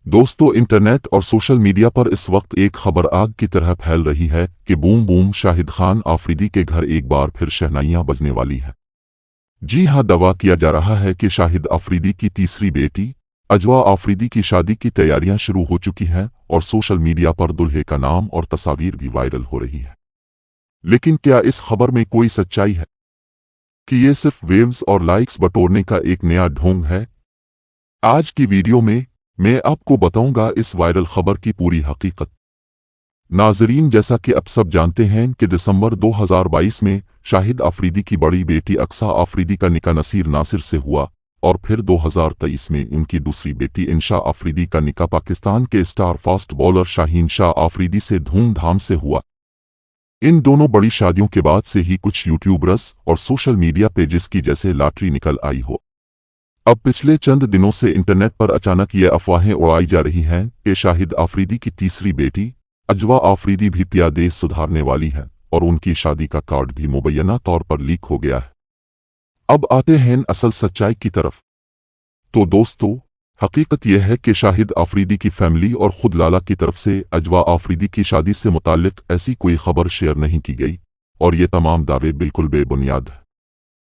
दोस्तों, इंटरनेट और social media पर इस वक्त एक खबर आग की तरह फैल रही है कि बूम बूम शाहिद खान आफरीदी के घर एक बार फिर शहनाइयां बजने वाली हैं। जी हां, दावा किया जा रहा है कि शाहिद आफरीदी की तीसरी बेटी अजवा आफरीदी की शादी की तैयारियां शुरू हो चुकी हैं और सोशल मीडिया पर दूल्हे का नाम और तस्वीर भी वायरल हो रही है। लेकिन क्या इस खबर में कोई सच्चाई है कि ये सिर्फ वेव्स और लाइक्स बटोरने का एक नया ढोंग है? आज की वीडियो में मैं आपको बताऊंगा इस वायरल खबर की पूरी हकीकत। नाजरीन, जैसा कि अब सब जानते हैं कि दिसंबर 2022 में शाहिद आफरीदी की बड़ी बेटी अक्सा आफरीदी का निकाह नसीर नासिर से हुआ और फिर 2023 में उनकी दूसरी बेटी इंशा आफरीदी का निकाह पाकिस्तान के star fast bowler Shaheen Shah Afridi से धूमधाम से हुआ। इन दोनों बड़ी शादियों के बाद से ही कुछ यूट्यूबर्स और सोशल मीडिया पेजेस की जैसे लॉटरी निकल आई हो। अब पिछले चंद दिनों से इंटरनेट पर अचानक ये अफवाहें उड़ाई जा रही हैं कि शाहिद आफरीदी की तीसरी बेटी अजवा आफरीदी भी प्यादेश सुधारने वाली है और उनकी शादी का कार्ड भी मुबैना तौर पर लीक हो गया है। अब आते हैं असल सच्चाई की तरफ। तो दोस्तों, हकीकत यह है कि शाहिद आफरीदी की फैमिली और खुद लाला की तरफ से अजवा आफरीदी की शादी से मुताल्लिक ऐसी कोई खबर शेयर नहीं की गई और ये तमाम दावे बिल्कुल बेबुनियाद है।